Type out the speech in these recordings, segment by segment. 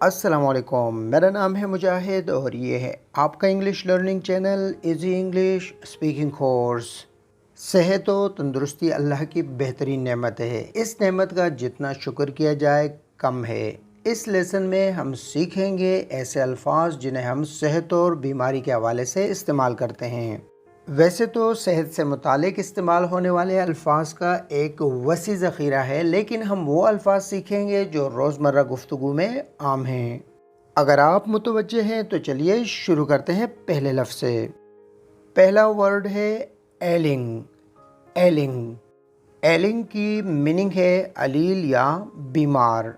अस्सलामुअलैकुम, मेरा नाम है मुजाहिद और ये है आपका English learning channel easy English speaking course. सेहत व तंदुरुस्ती अल्लाह की बेहतरीन नेमत है। इस नेमत का जितना शुक्र किया जाए कम है। इस लेसन में हम सीखेंगे ऐसे अल्फाज जिन्हें हम सेहत और बीमारी के हवाले से इस्तेमाल करते हैं। वैसे तो सेहत से मुतालिक इस्तेमाल होने वाले अल्फाज का एक वसी ज़ख़ीरा है, लेकिन हम वो अल्फाज सीखेंगे जो रोज़मर्रा गुफ्तगू में आम हैं। अगर आप मुतवज्जे हैं तो चलिए शुरू करते हैं पहले लफ्ज़ से। पहला वर्ड है एलिंग। एलिंग एलिंग की मीनिंग है अलील या बीमार।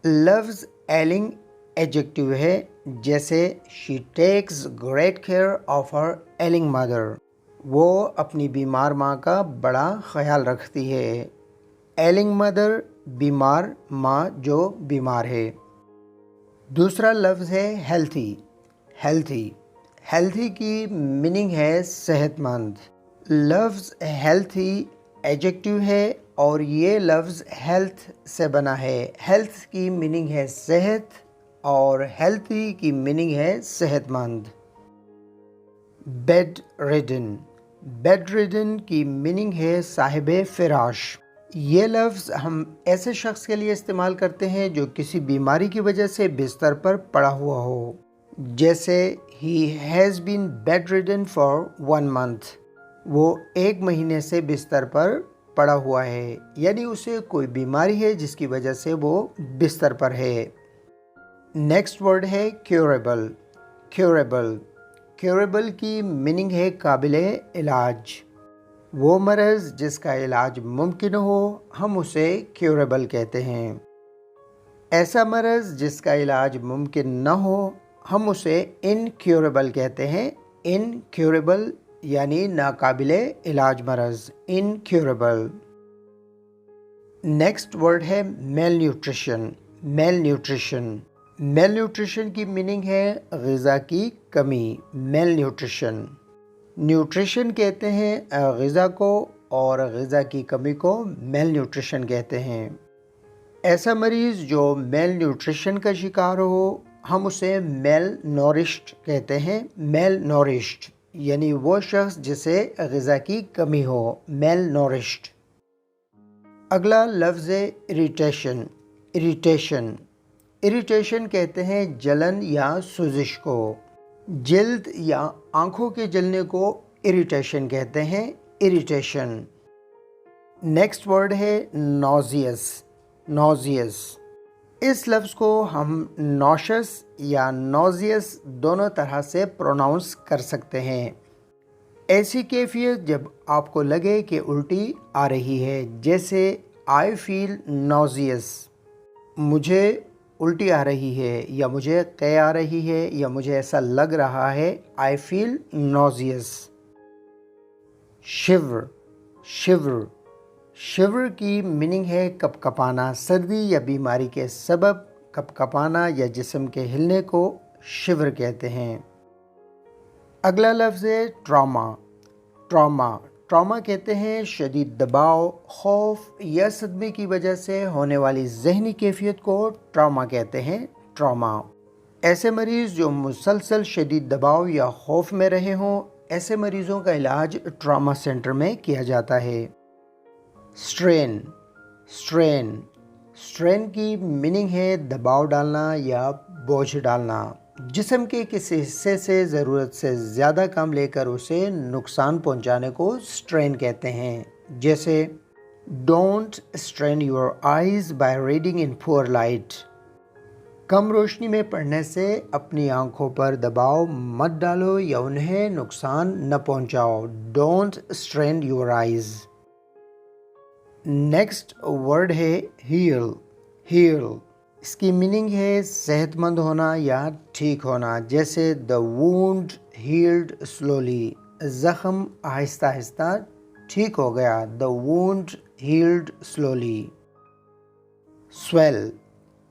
लफ्ज़ एलिंग एडजेक्टिव है, जैसे she takes great care of her ailing mother. वो अपनी बीमार माँ का बड़ा ख्याल रखती है। एलिंग मदर बीमार माँ जो बीमार है। दूसरा लफ्ज़ है हेल्थी। हेल्थी हेल्थी की मीनिंग है सेहतमंद। लफ्ज़ हेल्थी एडजेक्टिव है और ये लफ्ज़ हेल्थ से बना है। हेल्थ की मीनिंग है सेहत और हेल्थी की मीनिंग है सेहतमंद। Bed ridden. बेड रिडन की मीनिंग है साहिबे फिराश। ये लफ्ज़ हम ऐसे शख्स के लिए इस्तेमाल करते हैं जो किसी बीमारी की वजह से बिस्तर पर पड़ा हुआ हो, जैसे ही has been bedridden for 1 month. वो 1 महीने से बिस्तर पर पड़ा हुआ है, यानी उसे कोई बीमारी है जिसकी वजह से वो बिस्तर पर है। नेक्स्ट वर्ड है क्योरेबल। क्योरेबल क्योरेबल की मीनिंग है काबिले इलाज। वो मर्ज़ जिसका इलाज मुमकिन हो हम उसे क्योरेबल कहते हैं। ऐसा मर्ज़ जिसका इलाज मुमकिन न हो हम उसे इनक्योरेबल कहते हैं। इनक्योरेबल यानी नाकाबिले इलाज मर्ज़, इनक्योरेबल। नेक्स्ट वर्ड है mail nutrition. Mail nutrition mail nutrition की मीनिंग है ग़िज़ा की कमी। Mail nutrition. न्यूट्रिशन कहते हैं ग़िज़ा को और ग़िज़ा की कमी को मेल न्यूट्रिशन कहते हैं। ऐसा मरीज़ जो मेल न्यूट्रिशन का शिकार हो हम उसे मेल नोरिश्ड कहते हैं। मेल नोरिश्ड यानी वो शख्स जिसे ग़िज़ा की कमी हो, मेल नोरिश्ड। अगला लफ्ज़ है इरिटेशन। इरिटेशन इरिटेशन कहते हैं जलन या सोजिश को। जल्द या आँखों के जलने को इरिटेशन कहते हैं, इरिटेशन। नेक्स्ट वर्ड है नॉजियस। नॉजियस इस लफ्ज़ को हम नॉशस या नॉजियस दोनों तरह से प्रोनाउंस कर सकते हैं। ऐसी कैफियत जब आपको लगे कि उल्टी आ रही है, जैसे आई फील नॉजियस, मुझे उल्टी आ रही है या मुझे कै आ रही है या मुझे ऐसा लग रहा है, आई फील नॉजियस। शिवर। शिवर शिवर की मीनिंग है कपकपाना। सर्दी या बीमारी के सबब कपकपाना या जिस्म के हिलने को शिवर कहते हैं। अगला लफ्ज़ है ट्रॉमा। ट्रॉमा ट्रॉमा कहते हैं शदीद दबाव, खौफ या सदमे की वजह से होने वाली जहनी कैफियत को ट्रॉमा कहते हैं, ट्रॉमा। ऐसे मरीज़ जो मुसलसल शदीद दबाव या खौफ में रहे हों, ऐसे मरीज़ों का इलाज ट्रॉमा सेंटर में किया जाता है। स्ट्रेन। स्ट्रेन स्ट्रेन की मीनिंग है दबाव डालना या बोझ डालना। जिस्म के किसी हिस्से से ज़रूरत से ज़्यादा काम लेकर उसे नुकसान पहुंचाने को स्ट्रेन कहते हैं, जैसे don't strain your eyes by reading in poor light. कम रोशनी में पढ़ने से अपनी आँखों पर दबाव मत डालो या उन्हें नुकसान न पहुंचाओ। Don't strain your eyes. Next word है हील। हील इसकी मीनिंग है सेहतमंद होना या ठीक होना, जैसे द वुंड हील्ड स्लोली, ज़ख़म आहिस्ता आहिस्ता ठीक हो गया। The wound healed slowly. Swell.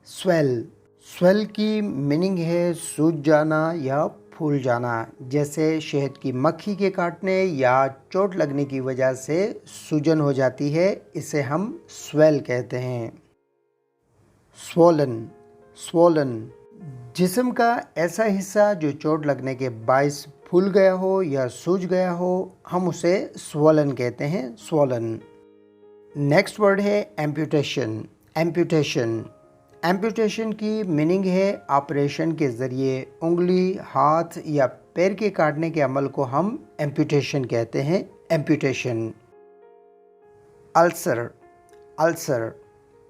Swell swell की मीनिंग है सूज जाना या फूल जाना, जैसे शहद की मक्खी के काटने या चोट लगने की वजह से सूजन हो जाती है, इसे हम स्वेल कहते हैं। स्वोलन। स्वोलन। जिस्म का ऐसा हिस्सा जो चोट लगने के बायस फूल गया हो या सूज गया हो, हम उसे स्वोलन कहते हैं, स्वोलन। नेक्स्ट वर्ड है एम्पुटेशन। एम्पुटेशन एम्पुटेशन की मीनिंग है ऑपरेशन के ज़रिए उंगली, हाथ या पैर के काटने के अमल को हम एम्पुटेशन कहते हैं, एम्पुटेशन। अल्सर। अल्सर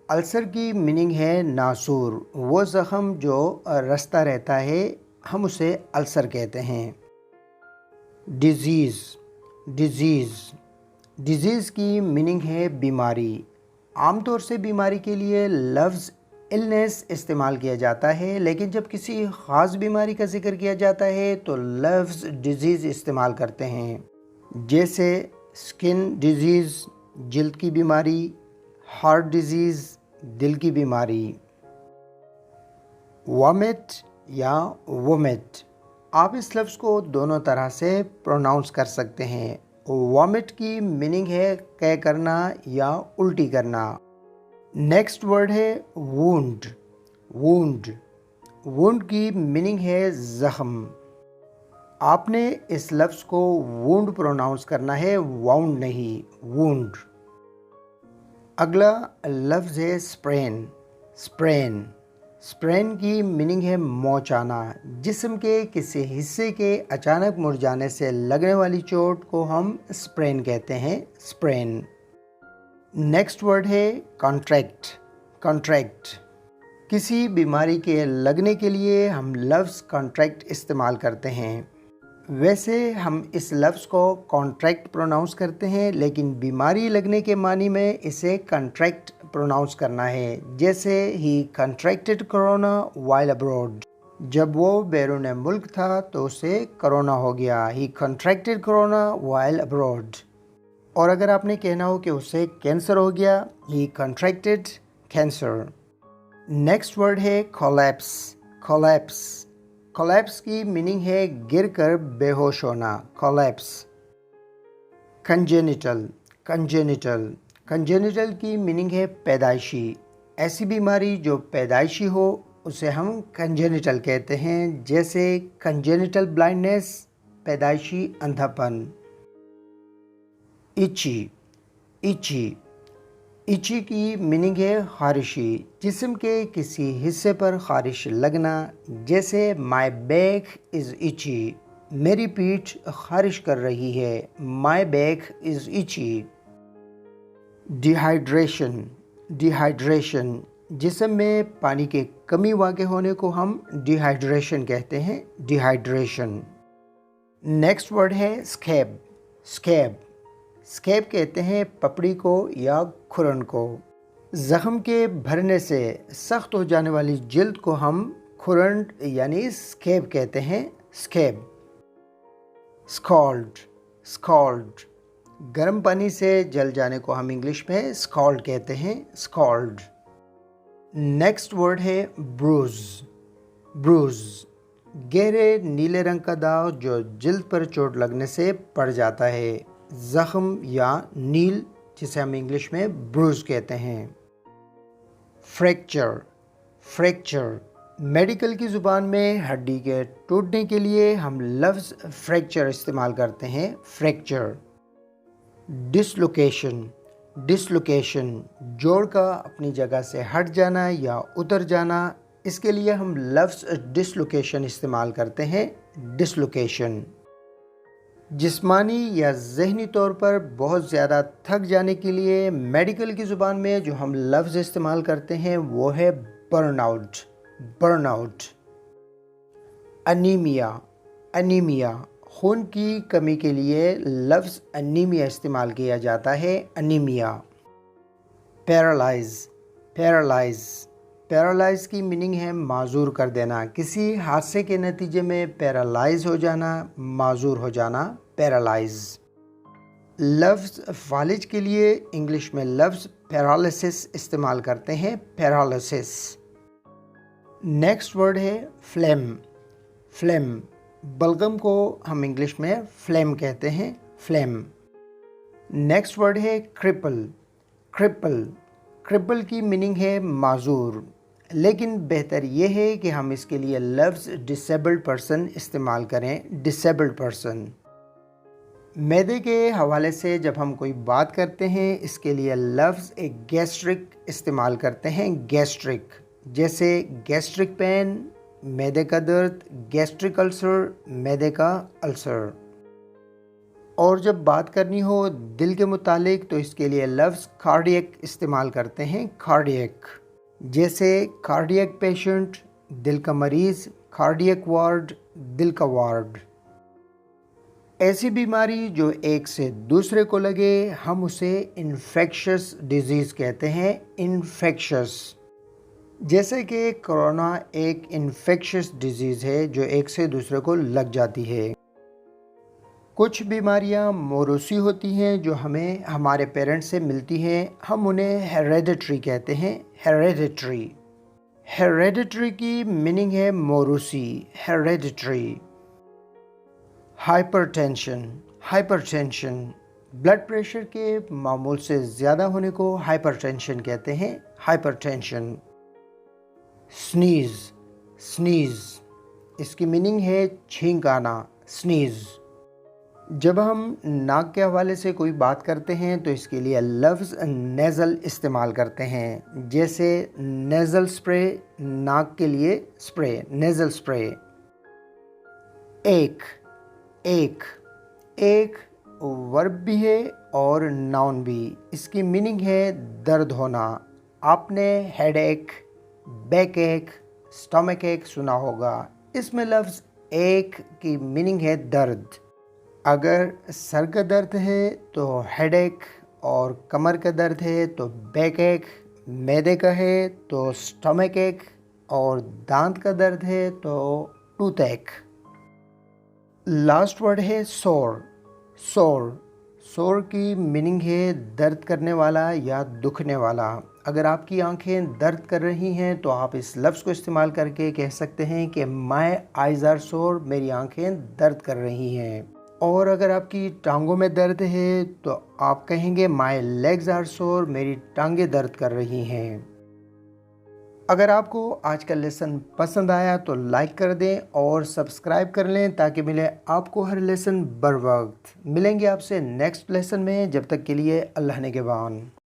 अल्सर की मीनिंग है नासूर। वो ज़ख़म जो रस्ता रहता है, हम उसे अल्सर कहते हैं। डिज़ीज़। डिज़ीज़ डिज़ीज़ की मीनिंग है बीमारी। आमतौर से बीमारी के लिए लफ्ज़ इलनेस इस्तेमाल किया जाता है, लेकिन जब किसी ख़ास बीमारी का जिक्र किया जाता है तो लफ्ज़ डिज़ीज़ इस्तेमाल करते हैं, जैसे स्किन डिज़ीज़ जिल्द की बीमारी, हार्ट डिज़ीज़ दिल की बीमारी। वॉमिट या वोमिट, आप इस लफ्ज़ को दोनों तरह से प्रोनाउंस कर सकते हैं। वॉमिट की मीनिंग है कै करना या उल्टी करना। नेक्स्ट वर्ड है वुंड। वुंड वुंड की मीनिंग है ज़ख़म। आपने इस लफ्ज़ को वुंड प्रोनाउंस करना है, वाउंड नहीं, वुंड। अगला लफ्ज़ है स्प्रेन। स्प्रेन स्प्रेन की मीनिंग है मोचाना। जिस्म के किसी हिस्से के अचानक मुरझाने से लगने वाली चोट को हम स्प्रेन कहते हैं, स्प्रेन। नेक्स्ट वर्ड है कॉन्ट्रैक्ट। कॉन्ट्रैक्ट किसी बीमारी के लगने के लिए हम लफ्ज़ कॉन्ट्रैक्ट इस्तेमाल करते हैं। वैसे हम इस लफ्ज़ को कॉन्ट्रैक्ट प्रोनाउंस करते हैं, लेकिन बीमारी लगने के मानी में इसे कॉन्ट्रैक्ट प्रोनाउंस करना है। जैसे ही कॉन्ट्रैक्टेड कोरोना वाइल अब्रॉड, जब वो बैरून मुल्क था तो उसे कोरोना हो गया। ही कॉन्ट्रैक्टेड कोरोना वाइल अब्रॉड। और अगर आपने कहना हो कि उसे कैंसर हो गया, ही कॉन्ट्रैक्टेड कैंसर। नेक्स्ट वर्ड है कोलैप्स। कोलैप्स कोलैप्स की मीनिंग है गिरकर बेहोश होना, कोलैप्स। कंजेनिटल। कंजेनिटल कंजेनिटल की मीनिंग है पैदाइशी। ऐसी बीमारी जो पैदाइशी हो उसे हम कंजेनिटल कहते हैं, जैसे कंजेनिटल ब्लाइंडनेस, पैदाइशी अंधापन। इची। इची इची की मीनिंग है खारिशी। जिस्म के किसी हिस्से पर खारिश लगना, जैसे माई बैक इज़ इची, मेरी पीठ खारिश कर रही है, my back is itchy. Dehydration. Dehydration जिस्म में पानी की कमी वाक़ होने को हम डिहाइड्रेशन कहते हैं, डिहाइड्रेशन। नेक्स्ट वर्ड है स्कैब। स्कैब स्कैब कहते हैं पपड़ी को या खुरन को। ज़ख़म के भरने से सख्त हो जाने वाली जिल्द को हम खुरन यानी स्कैब कहते हैं, स्कैब। स्कॉल्ड। स्कॉल्ड गर्म पानी से जल जाने को हम इंग्लिश में स्कॉल्ड कहते हैं, स्कॉल्ड। नेक्स्ट वर्ड है ब्रूज। ब्रूज गहरे नीले रंग का दाग जो जिल्द पर चोट लगने से पड़ जाता है, ज़ख़म या नील, जिसे हम इंग्लिश में ब्रूज कहते हैं। फ्रैक्चर। फ्रैक्चर मेडिकल की ज़ुबान में हड्डी के टूटने के लिए हम लफ्ज़ फ्रैक्चर इस्तेमाल करते हैं, फ्रैक्चर। डिसलोकेशन। डिसलोकेशन जोड़ का अपनी जगह से हट जाना या उतर जाना, इसके लिए हम लफ्ज़ डिसलोकेशन इस्तेमाल करते हैं, डिसलोकेशन। जिस्मानी या ज़हनी तौर पर बहुत ज़्यादा थक जाने के लिए मेडिकल की ज़ुबान में जो हम लफ्ज़ इस्तेमाल करते हैं वो है बर्नआउट। बर्नआउट। अनीमिया। अनीमिया खून की कमी के लिए लफ्ज़ अनीमिया इस्तेमाल किया जाता है, अनीमिया। पैरालाइज। पैरालाइज पैरालाइज की मीनिंग है माजूर कर देना। किसी हादसे के नतीजे में पैरालाइज हो जाना, माजूर हो जाना, पैरालाइज। लफ्ज़ फालिज के लिए इंग्लिश में लफ्ज़ पैरालिसिस इस्तेमाल करते हैं, पैरालिसिस। नेक्स्ट वर्ड है फ्लेम। फ्लेम बलगम को हम इंग्लिश में फ्लेम कहते हैं, फ्लेम। नेक्स्ट वर्ड है क्रिपल। क्रिपल क्रिपल की मीनिंग है माजूर। लेकिन बेहतर ये है कि हम इसके लिए लफ्ज़ डिसेबल्ड पर्सन इस्तेमाल करें, डिसेबल्ड पर्सन। मैदे के हवाले से जब हम कोई बात करते हैं इसके लिए लफ्ज़ एक गैस्ट्रिक इस्तेमाल करते हैं, गैस्ट्रिक। जैसे गैस्ट्रिक पेन मैदे का दर्द, गैस्ट्रिक अल्सर मैदे का अल्सर। और जब बात करनी हो दिल के मुतालिक तो इसके लिए लफ्ज़ कार्डियक इस्तेमाल करते हैं, कार्डियक। जैसे कार्डियक पेशेंट दिल का मरीज़, कार्डियक वार्ड दिल का वार्ड। ऐसी बीमारी जो एक से दूसरे को लगे हम उसे इन्फेक्शस डिजीज़ कहते हैं, इन्फेक्शस। जैसे कि कोरोना एक इन्फेक्शस डिजीज़ है जो एक से दूसरे को लग जाती है। कुछ बीमारियां मौरूसी होती हैं जो हमें हमारे पेरेंट्स से मिलती हैं, हम उन्हें हेरेडिटरी कहते हैं, हेरेडिटरी। हेरेडिटरी की मीनिंग है मौरूसी, hereditary. Hypertension, hypertension blood pressure के मामूल से ज़्यादा होने को हाइपरटेंशन कहते हैं, हाइपरटेंशन। स्नीज़, स्नीज़ इसकी मीनिंग है छींक आना, स्नीज़। जब हम नाक के हवाले से कोई बात करते हैं तो इसके लिए लफ्ज़ नेज़ल इस्तेमाल करते हैं। जैसे नेज़ल स्प्रे, नाक के लिए स्प्रे, नेज़ल स्प्रे। एक, एक, एक वर्ब भी है और नाउन भी। इसकी मीनिंग है दर्द होना। आपने हेड एक, बैक एक, स्टमक एक सुना होगा। इसमें लफ्ज़ एक की मीनिंग है दर्द। अगर सर का दर्द है तो हेडेक, और कमर का दर्द है तो बैक एक, मैदे का है तो स्टमक एक, और दांत का दर्द है तो टूथ एक। लास्ट वर्ड है सोर, सोर। सोर की मीनिंग है दर्द करने वाला या दुखने वाला। अगर आपकी आंखें दर्द कर रही हैं तो आप इस लफ्ज़ को इस्तेमाल करके कह सकते हैं कि माई आइज़ आर सोर, मेरी आंखें दर्द कर रही हैं। और अगर आपकी टांगों में दर्द है तो आप कहेंगे माई लेग्स आर सोर, मेरी टांगें दर्द कर रही हैं। अगर आपको आज का लेसन पसंद आया तो लाइक कर दें और सब्सक्राइब कर लें ताकि मिले आपको हर लेसन बर वक्त। मिलेंगे आपसे नेक्स्ट लेसन में, जब तक के लिए अल्लाह निगहबान।